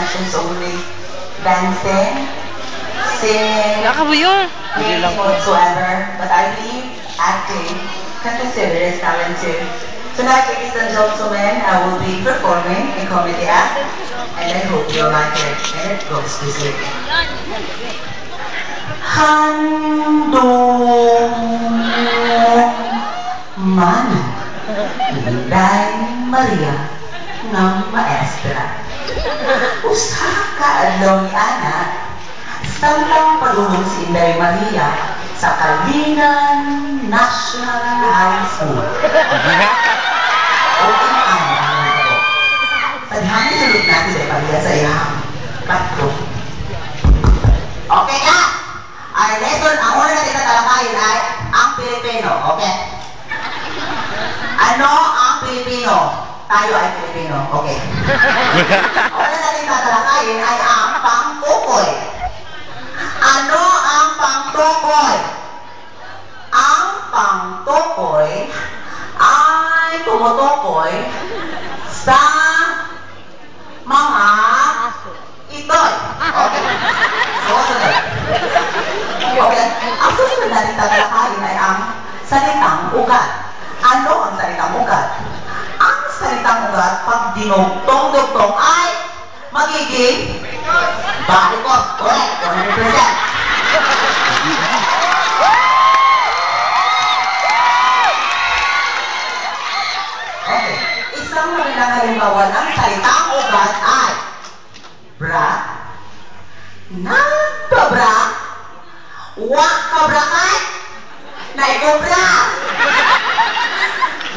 sessions only. Dancing, singing, anything whatsoever. But I believe acting can consider as talent too. Tonight, ladies and gentlemen, I will be performing a comedy act, and I hope you'll like it. And it goes this way. Handong Manu Inday Maria ng Maestra. Usa ka adlaw ni ana, samtang padulong si Inday Maria sa Kalinan National High School. Okay na ang mga ito. Padhangin sulot natin si Maria sa iyang patro. Okay ka? Our lesson, ang una natin tatalakayin ay ang Pilipino. Okay? Ano ang Pilipino? Tayo ay Pilipino. Okay. Ang una natin tatalakayin ay ang pangtukoy. Ano ang pangtukoy? Ang pangtukoy ay tumutukoy sa mga itoy. Okay. Susunod. Okay. Ang susunod natin tatalakayin ay ang salitang ugat. Ano ang salitang ugat? Ang salitang ugat, pag dinugtong-dugtong ay magiging balikot. Correct. 100%. Okay. Isang magandang halimbawa ng salitang ugat ay bra, nagpabra, wak kabrakay, naikobra.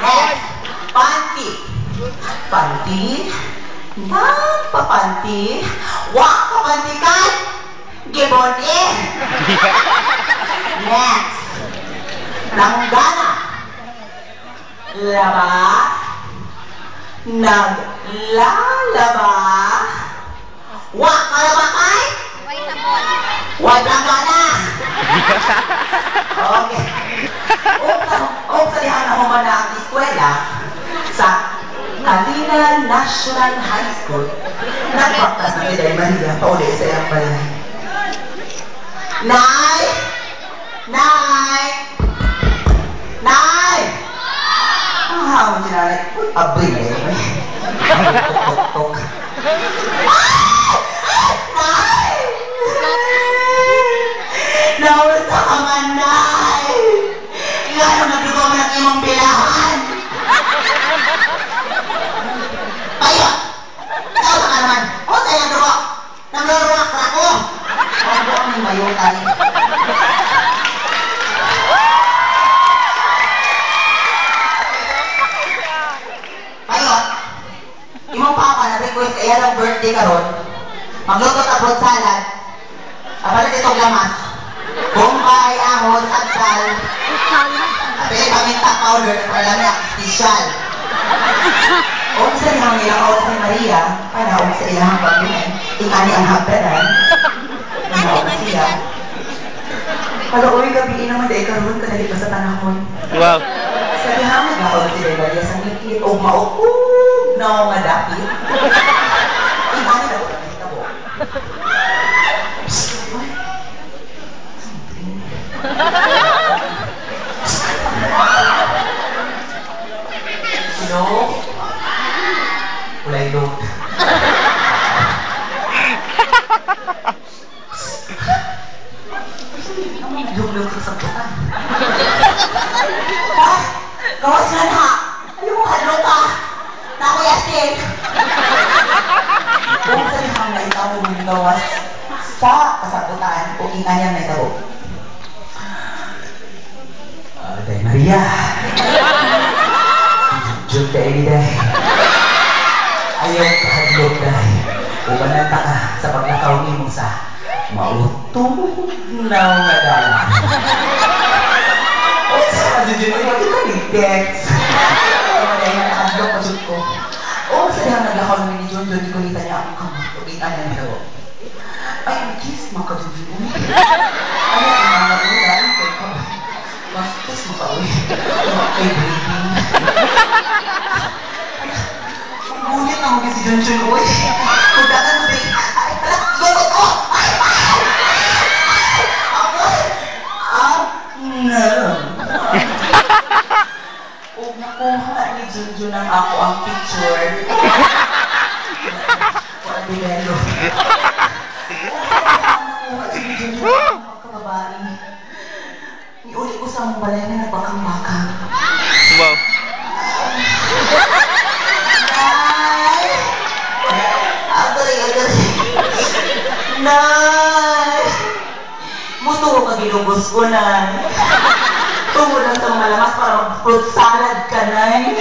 Next, panty. Panty, nagpapanty, wak kapantikan, gibon-in. Next, langgana. Laba, naglalaba, wak kalabakay, wag langgana. Okay. O salihan ako man ang eskwela sa Kalinan National High School. Nagpaktas na si Day Maria pauli sa iyang balay. Nay! Nay! Nay! Ang hamon si nanay. Uy, abay na yun. Tok-tok-tok. Nay! Nausa ka man, Nay! Ingano magdugo mo ng imong bilahan! Payot! Nausa ka naman! O sa'yo ang dugo! Nangluruak na ako! Ang buong may mayutan. Payot! Imong papa na-request kaya ng birthday karon. Magluto ka fruit salad. Kapalit itong lamas. Bombay, ahon, at sal. At paminta powder na palamyak, special. O sa ilang ilakaw sa Maria, panahon sa ilang pagbinan, ingani ang hagdanan, panahon na siya. Palo-uwi gabi naman dahil karoon ka nalip sa tanahon. Wow. Sa dihang nagakaw si Maria sa ngikit o maupog na madapit. Ingani na ko na kita po. Sino? Ulay load. Lug-lug ka sa bukan. Gawas na na! Ano mo hadlo ka? Nakuyasin! Kung sa lihang na ikaw mong gawas sa kasagutan o inganyang na ikaw. Day Maria. Jud day ni day. Ayaw kahadlok day. Ubananta ka sa pagkakaw mo sa mautong nga dala. O sa jud mo kita ni text. Ay na nakadlok pa jud ko. O sa diyan naglakaw namin ni John John ko kita niya ang kamot. Ubitan na daw. Ay, kiss mo ka jud mo. Ay, ang mga ulan kay ko. Bastos mo ka uwi. Kay breathing. Ngunit na mo si Junjun, uy. Kung dagan mo, ay, lolo ko! Ay, no. Huwag nakuha ni Junjun ang ako ang picture. Wala dinelo. Nakuha si Junjun ang pagkababae. Iulit ko sa mong balay na nagpakang-bakang. Wow. Nay! Agari. Nay! Muto ka ginugos ko, Nay. Tungo lang sa mga lamas para mag-fruit salad ka, Nay.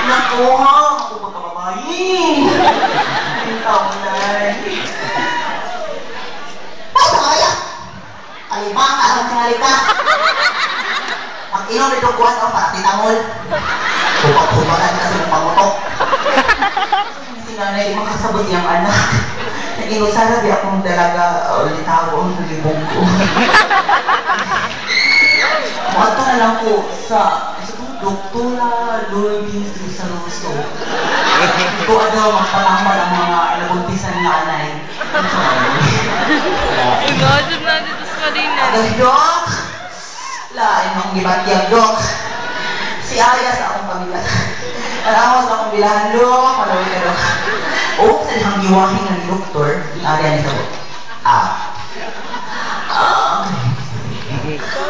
Nakuha ako pagkababae. Ikaw, Nay. Pasa kaya? Alibang ka lang singalita. Pag-inom nito kuha sa para titamol. Huwag-huwagan ka sa mga pamutok. Si nanay, makasabot yung anak. Nag-inusara di akong dalaga litaw ang nalibog ko. Mato na lang po sa Doktora Lourdes Rizaroso. Ito daw magpatama ng mga nabuntisan na anay. Imagine na dito sa kanina. Agad, Dok! Lain mong gibatyag, Dok. Si Aya sa akong pamilya. Alam mo sa akong bilahan, Dok. Malawin ka, Dok. O, sa dihang giwahin ng doktor, yung Aya ni Dok.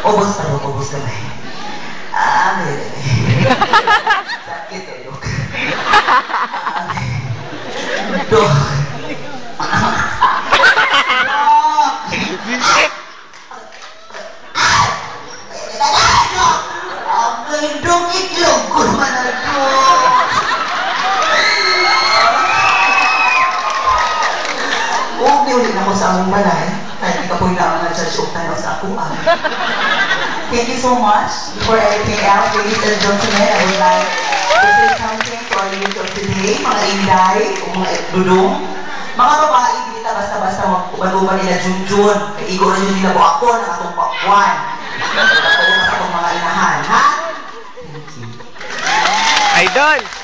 Ubus pa, Dok. Ubus ka ba? Sakit eh, Dok. Dok. Dok, itlog ko naman na, Dok. Huwag niulit ako sa aming balay. Kahit ikaw po'y naman na-judge o tanaw sa ako. Thank you so much. Before everything else, ladies and gentlemen, I would like to say something to our youth of today, mga inday, o mga dudong. Mga babae, hindi kita basta-basta mag-uban nila Junjun. Kaigo na yun nila po ako ng atong pakwan. Ito na sa mga inahan, ha? Thank you. Idol!